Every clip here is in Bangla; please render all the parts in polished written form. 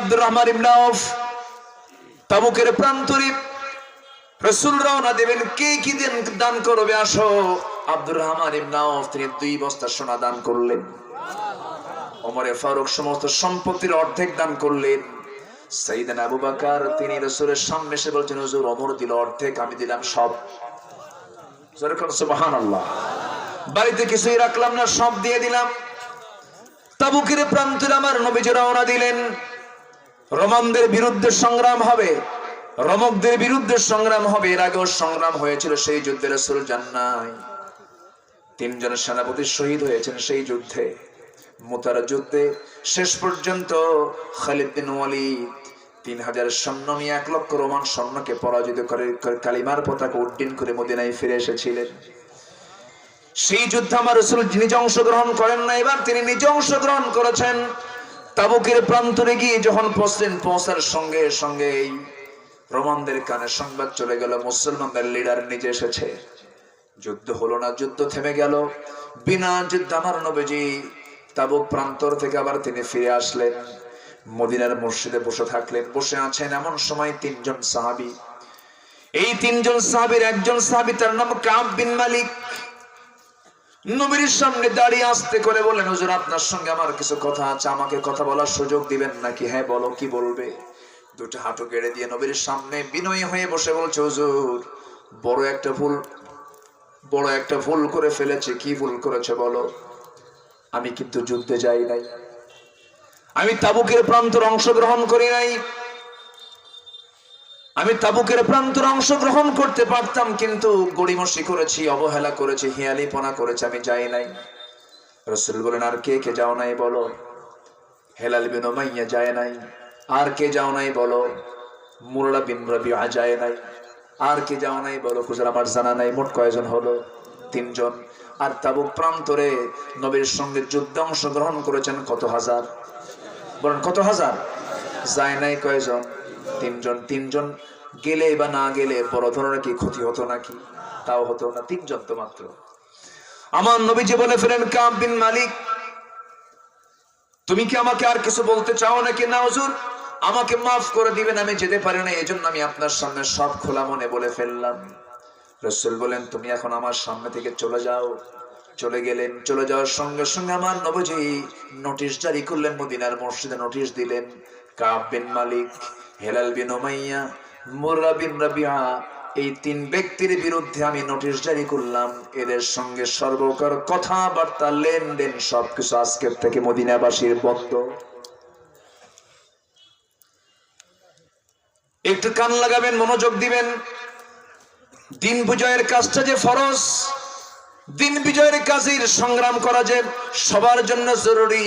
আব্দুর রহমান ইবনে আউফ তাবুকের প্রান্তরে রাসূল রওনা দেবেন, কে কি দান করবে আসো। আব্দুর রহমান ইবনে আউফ তিনি 2 বস্তা সোনা দান করলেন। ওমর ফারুক সমস্ত সম্পত্তির অর্ধেক দান করলেন। সাইয়েদনা আবু বকর তিনি রাসূলের সামনে এসে বলছেন, হুজুর ওমর দিল অর্ধেক, আমি দিলাম সব। সুবহানাল্লাহ। বাড়িতে কিছুই রাখলাম না, সব দিয়ে দিলাম। তাবুকের প্রান্তরে আমার নবীজি রওনা দিলেন। রোমানদের বিরুদ্ধে সংগ্রাম হবে, রোমকদের বিরুদ্ধে সংগ্রাম হবে। এর আগেও সংগ্রাম হয়েছিল, সেই যুদ্ধে রাসূল যান নাই। 3 জন সেনাপতি শহীদ হয়েছেন সেই যুদ্ধে। মুতার যুদ্ধে শেষ পর্যন্ত খালিদ বিন ওয়ালিদ 3000 সৈন্য নিয়ে 1 লক্ষ রোমান সৈন্যকে পরাজিত করে কালিমার পতাকা উড্ডীন করে মদিনায় ফিরে এসেছিলেন। সেই যুদ্ধে আমার রাসূল নিজে অংশগ্রহণ করেন না, এবার তিনি নিজে অংশগ্রহণ করেছেন। তাবুকের প্রান্তরে গিয়ে যখন পৌঁছার সঙ্গে সঙ্গে রোমানদের কানে সংবাদ চলে গেল, মুসলমানদের লিডার নিজে এসেছে। যুদ্ধ হলো না, যুদ্ধ থেমে গেল। বিনা যুদ্ধে আমার নবীজি তাবুক প্রান্তর থেকে আবার তিনি ফিরে আসলেন। মদিনার মসজিদে বসে থাকলেন। বসে আছেন এমন সময় 3 জন সাহাবী। এই 3 জন সাহাবীর একজন সাহাবী, তার নাম কাব বিন মালিক, নবীর সামনে দাঁড়িয়ে আস্তে করে বললেন, হুজুর আপনার সঙ্গে আমার কিছু কথা আছে, আমাকে কথা বলার সুযোগ দিবেন নাকি? হ্যাঁ বলো, কি বলবে? 2টা হাঁটু গেড়ে দিয়ে নবীর সামনে বিনয়ী হয়ে বসে বলছে, হুজুর বড় একটা ভুল করে ফেলেছে। কি ভুল করেছে বলো? আমি কিন্তু যুদ্ধে যাই নাই, আমি তাবুকের প্রান্তরে অংশগ্রহণ করি নাই। আমি তাবুকের প্রান্তরে অংশগ্রহণ করতে পারতাম, কিন্তু গড়িমসি করেছি, অবহেলা করেছি, হিয়ালিপনা করেছি, আমি যাই নাই। রাসূল বলেন, আর কে কে যাও নাই বলো? হেলাল বিন উমাইয়া যায় নাই। আর কে যাও নাই বলো? মুররা বিন রাবিআ যায় নাই। আর কে যাও নাই বলো? হুজুর আমার জানা নাই। মোট কয়জন হলো? 3 জন। আর তাবুক প্রান্তরে নবীর সঙ্গে যুদ্ধে অংশগ্রহণ করেছেন কত হাজার? বলেন কত হাজার? যায় নাই কয়জন? 3 জন। 3 জন গেলে বা না গেলে বড় ধরনের কি ক্ষতি হতো নাকি? তাও হতো না, 3 জন তো মাত্র। আমার নবীজি বলে ফেলেন, কাব বিন মালিক তুমি কি আমাকে আর কিছু বলতে চাও নাকি? না হুজুর, আমাকে মাফ করে দিবেন, আমি যেতে পারি না, এজন্য আমি আপনার সামনে সব খোলা মনে বলে ফেললাম। রাসূল বলেন, তুমি এখন আমার সামনে থেকে চলে যাও। চলে গেলেন। চলে যাওয়ার সঙ্গে সঙ্গে আমার নবীজি নোটিশ জারি করলেন, মদিনার মসজিদে নোটিশ দিলেন, কাব বিন মালিক, হেলাল বিন উমাইয়া, মুররা বিন রাবিআ, এই 3 ব্যক্তির বিরুদ্ধে আমি নোটিশ জারি করলাম। এদের সঙ্গে সর্বকার কথাবার্তা, লেনদেন সবকিছু আজকের থেকে মদিনাবাসীর বন্ধ। একটু কান লাগাবেন, মনোযোগ দিবেন। দিন বিজয়ের কাজটা যে ফরজ, দিন বিজয়ের কাজের সংগ্রাম করা যে সবার জন্য জরুরি।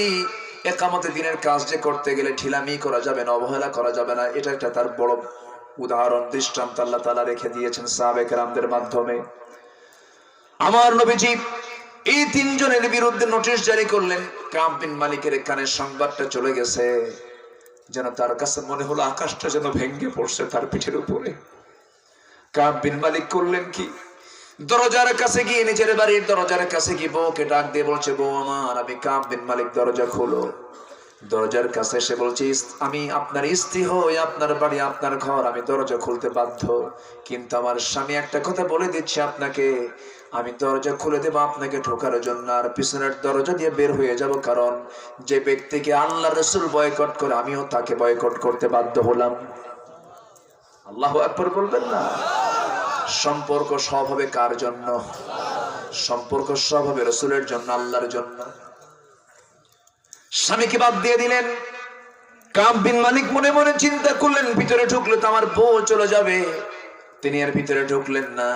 একামতে দিনের কাজ যে করতে গেলে ঢিলামি করা যাবে না, অবহেলা করা যাবে না। এটা একটা তার বড় উদাহরণ, দৃষ্টান্ত আল্লাহ তাআলা রেখে দিয়েছেন সাহাবে কেরামদের মাধ্যমে। আমার নবীজি এই 3 জনের বিরুদ্ধে নোটিশ জারি করলেন। কাব বিন মালিকের কানে সংবাদটা চলে গেছে, যেন তার কাছে মনে হলো আকাশটা যেন ভেঙে পড়ছে তার পিঠের উপরে। কাব বিন মালিক করলেন কি, দরজার কাছে গিয়ে, নিজের বাড়ির দরজার কাছে গিয়ে বউকে ডাক দিয়ে বলছে, বউ আমার, আমি কাব বিন মালিক, দরজা খোলো। দরজার কাছে এসে বলছি, আমি আপনার স্ত্রী হই, আপনার বাড়ি, আপনার ঘর, আমি দরজা খুলতে বাধ্য, কিন্তু আমার স্বামী একটা কথা বলে দিচ্ছে আপনাকে, আমি দরজা খুলে দেবো আপনাকে ঢোকার জন্য, আর পিছনের দরজা দিয়ে বের হয়ে যাব, কারণ যে ব্যক্তিকে আল্লাহ রাসূল বয়কট করে আমিও তাকে বয়কট করতে বাধ্য হলাম। আল্লাহু আকবার বলবেন না? সম্পর্ক সব হবে কার জন্য? সম্পর্ক সব হবে রাসূলের জন্য, আল্লাহর জন্য। স্বামীকে বাদ দিয়ে দিলেন। কাব বিন মালিক মনে মনে চিন্তা করলেন, ভিতরে ঢুকলে তো আমার বউ চলে যাবে। তিনি আর ভিতরে ঢুকলেন না।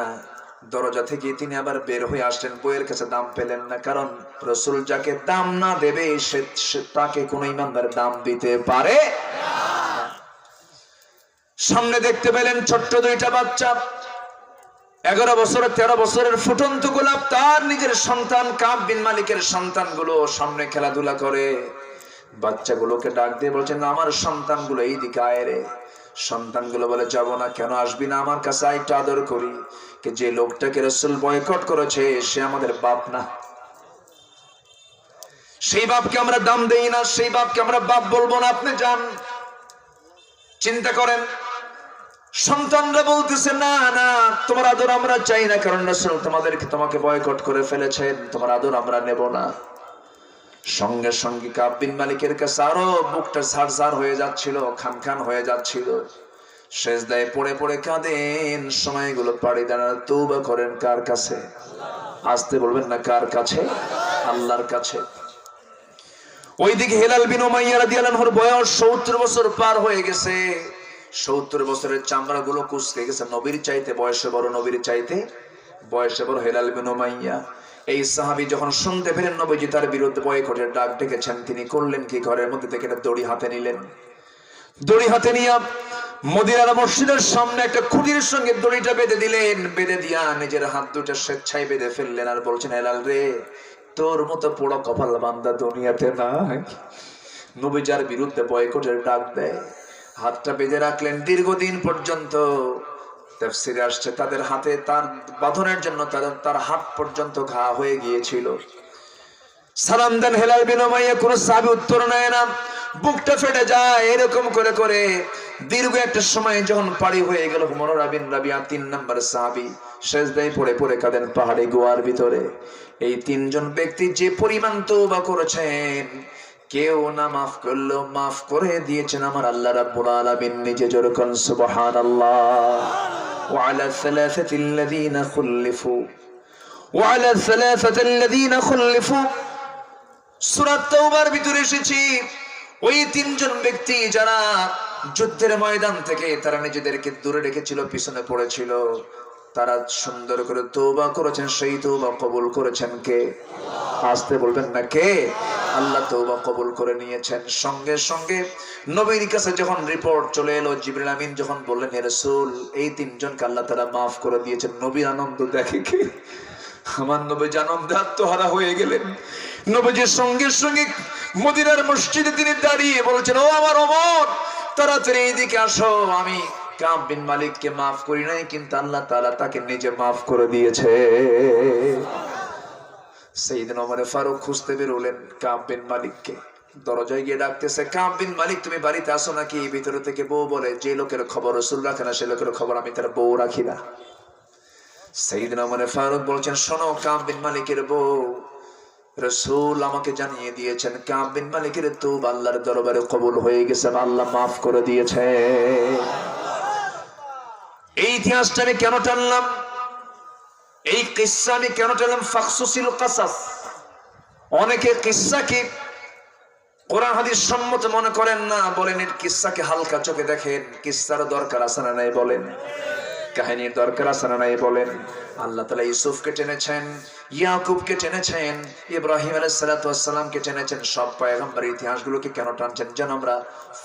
দরজা থেকে তিনি আবার বের হয়ে আসলেন। বউয়ের কাছে দাম পেলেন না, কারণ রাসূল যাকে দাম না দেবে সে তাকে কোনো ইমানদার দাম দিতে পারে না। সামনে দেখতে পেলেন ছোট্ট 2টা বাচ্চা, 11 বছর 13 বছরের ফুটন্ত গোলাপ, তার নিজের সন্তান কাব বিন মালিকের সন্তানগুলো সামনে খেলাধুলা করে। বাচ্চাগুলোকে ডাক দিয়ে বলছেন, আমার সন্তানগুলো এইদিকে আয় রে। সন্তানগুলো বলে, যাব না। কেন আসবি না? আমার কাছে একটু আদর করি। যে লোকটাকে রাসূল বয়কট করেছে সে আমাদের বাপ না, সেই বাপকে আমরা দাম দেই না, সেই বাপকে আমরা বাপ বলবো না, আপনি যান। চিন্তা করেন, সন্তানরা বলতেছে না না তোমার আদর আমরা চাই না, কারণ রাসূল তোমাকে বয়কট করে ফেলেছেন, তোমার আদর আমরা নেব না। সঙ্গে সঙ্গে কাব বিন মালিকের কাছে আরো বুকটা ঝাড়ঝাড় হয়ে যাচ্ছিল, খান হয়ে যাচ্ছিল। সেজদায় পড়ে পড়ে কাঁদেন, সময়গুলো পাড়ি দাঁড়ান, তওবা করেন কার কাছে? আসতে বলবেন না, কার কাছে? আল্লাহর কাছে। ওইদিকে হেলাল বিন উমাইয়া রাদিয়াল্লাহু আনহুর বয়স 70 বছর পার হয়ে গেছে। 70 বছরের চামড়াগুলো কুঁচকে গেছে। নবীর চাইতে বয়সে বড়, নবীর চাইতে বয়সে বড় হেলাল বিন উমাইয়া। এই সাহাবী যখন শুনতে পেলেন নবীজি তার বিরুদ্ধে বয়কটের ডাক ডেকেছেন, তিনি করলেন কি? ঘরের মধ্যে থেকে একটা দড়ি হাতে নিলেন। দড়ি হাতে নিয়ে মদিনার মসজিদের সামনে একটা খুঁটির সঙ্গে দড়িটা বেঁধে দিলেন। বেঁধে দিয়া নিজের হাত দুটো স্বেচ্ছায় বেঁধে ফেললেন আর বলছেন, হেলাল রে, তোর মতো পোড়া কপাল বান্দা দুনিয়াতে নাই। নবী যার বিরুদ্ধে বয়কটের ডাক দেয়, হাতটা বেঁধে রাখলেন দীর্ঘদিন পর্যন্ত। তাফসীরে আসছে তাদের হাতে তার বাঁধনের জন্য তার হাত পর্যন্ত ঘা হয়ে গিয়েছিল। সালাম দেন হেলাল বিন উমাইয়া, কোন সাহাবী উত্তর নেয় না, বুকটা ফেটে যায়। এরকম করে করে দীর্ঘ একটা সময় যখন পাড়ি হয়ে গেল, মুরারা বিন রাবিয়া 3 নম্বর সাহাবী সেজদায় পড়ে পড়ে কাঁদেন পাহাড়ি গুহার ভিতরে। এই 3 জন ব্যক্তি যে পরিমাণ তওবা করেছেন, কেউ না মাফ করলো, মাফ করে দিয়েছেন আমার আল্লাহ রাব্বুল আলামিন নিজে। যেরকম সুবহানাল্লাহ। ওয়া আলা সালাসাতিল্লাযীনা খুল্লিফু ওয়া আলা সালাসাতিল্লাযীনা খুল্লিফু। সূরা তাওবার ভিতরে এসেছে ওই 3 জন ব্যক্তি যারা যুদ্ধের ময়দান থেকে তারা নিজেদেরকে দূরে রেখেছিল, পিছনে পড়েছিল, তারা সুন্দর করে তওবা করেছেন। সেই তওবা কবুল করেছেন কে? আসতে বলবেন না, কে? আল্লাহ তওবা কবুল করে নিয়েছেন। সঙ্গে সঙ্গে নবীর কাছে যখন রিপোর্ট চলে এলো, জিবরিল আমিন যখন বললেন, হে রাসূল, এই 3 জনকে আল্লাহ তাআলা maaf করে দিয়েছেন। নবীর আনন্দ দেখে কে? আমার নবী আনন্দে আত্মহারা হয়ে গেলেন। নবীজির সঙ্গে সঙ্গে মদিনার মসজিদে তিনি দাঁড়িয়ে বলছেন, ও আমার ওমর, তাড়াতাড়ি এইদিকে আসো, আমি কাব বিন মালিককে মাফ করি নাই, কিন্তু আল্লাহ তাআলা তাকে নিজে মাফ করে দিয়েছে। সাইয়েদনা ওমর ফারুক খুঁজতে বেরোলেন কাব বিন মালিককে। দরজায় গিয়ে ডাকতেছে, কাব বিন মালিক তুমি বাড়িতে আসো নাকি? ভিতরে থেকে বউ বলে, যে লোকের খবর রাসূল রাখে না সে লোকের খবর আমি তার বউ রাখি না। সাইয়েদনা ওমর ফারুক বলছেন, শোনো কাব বিন মালিকের বউ, রাসূল আমাকে জানিয়ে দিয়েছেন কাব বিন মালিকের তওবা আল্লাহর দরবারে কবুল হয়ে গেছে, আল্লাহ maaf করে দিয়েছে। এই ইতিহাসটা আমি কেন টানলাম? এই কিসসা আমি কেন টানলাম? ফাকসুসিল কাসাস। অনেকে কিসসাকে কোরআন হাদিস সম্মত মনে করেন না, বলেন এর কিসসাকে হালকা চোখে দেখেন। কিসসার দরকার আছে না নাই বলেন? কাহিনীর দরকার আছে না নাই বলেন? আল্লাহ তাআলা ইউসুফকে টেনেছেন, ইয়াকুবকে টেনেছেন, ইব্রাহিম আলাইহিস সালাতু ওয়াস সালামকে টেনেছেন। সব পয়গম্বরের ইতিহাসগুলোকে কেন টানছেন? যেন আমরা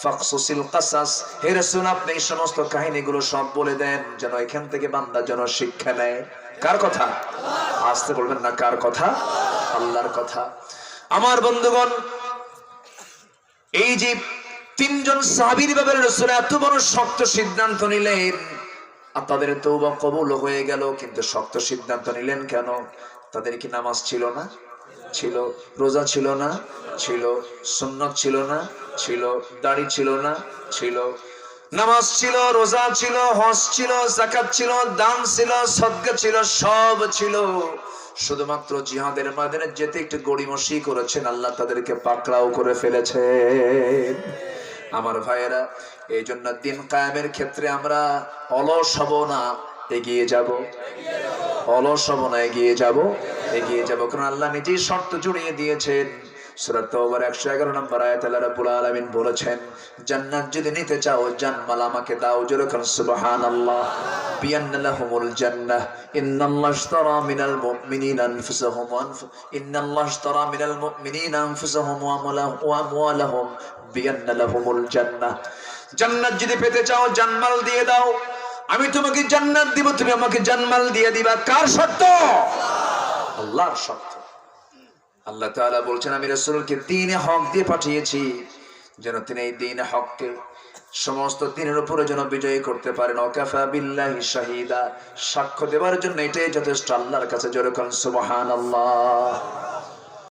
ফাকসুসিল কাসাস, হে রাসূল আপনি এই সমস্ত কাহিনীগুলো সব বলে দেন, যেন এখান থেকে বান্দা যেন শিক্ষা নেয়। কার কথা? আসতে বলবেন না, কার কথা? আল্লাহর কথা। আমার বন্ধুগণ, এই যে 3 জন সাহাবীর ব্যাপারে রাসূল এত বড় শক্ত সিদ্ধান্ত নিলেন, তাদের তওবা কবুল হয়ে গেল, কিন্তু শক্ত সিদ্ধান্ত নিলেন কেন? তাদের কি নামাজ ছিল না? ছিল। রোজা ছিল না? ছিল। সুন্নাত ছিল না? ছিল। দাড়ি ছিল না? ছিল। নামাজ ছিল, রোজা ছিল, হজ ছিল, যাকাত ছিল, দান ছিল, সদকা ছিল, সব ছিল। শুধুমাত্র জিহাদের ময়দানে যেতে একটু গড়িমসি করেছেন, আল্লাহ তাদেরকে পাকড়াও করে ফেলেছে। আমার ভাইয়েরা, এই জন্য দিন কায়েমের ক্ষেত্রে আমরা অলস হব না, এগিয়ে যাব। অলস হব না, এগিয়ে যাব, এগিয়ে যাব। কারণ আল্লাহ নিজেই শর্ত জুড়িয়ে দিয়েছেন। সূরা তাওবার 111 নম্বর আয়াতে আল্লাহ রাব্বুল আলামিন বলেছেন, জান্নাত যদি নিতে চাও জানমাল আমাকে দাও। যেরকম সুবহানাল্লাহ। বিয়ান্না লাহুমুল জান্নাহ ইন্নাল্লাহ ইশতারা মিনাল মুমিনিনা আনফুসাহুম ইন্নাল্লাহ ইশতারা মিনাল মুমিনিনা আনফুসাহুম ওয়া আমওয়ালাহুম বিয়ান্না লাহুমুল জান্নাহ। জান্নাত যদি পেতে চাও জানমাল দিয়ে দাও, আমি তোমাকে জান্নাত দিব, তুমি আমাকে জানমাল দিয়ে দিবা। কার শর্ত? আল্লাহর শর্ত। আল্লাহ তাআলা বলছেন, আমি রাসূলকে দ্বীনে হক দিয়ে পাঠিয়েছি, যেন তিনি এই দ্বীনে হককে সমস্ত দিনের উপরে যেন বিজয়ী করতে পারেন। ওয়াকাফা বিল্লাহি শাহিদা, সাক্ষ্য দেওয়ার জন্য এটাই যথেষ্ট আল্লাহর কাছে। যেরকম সুবহানাল্লাহ।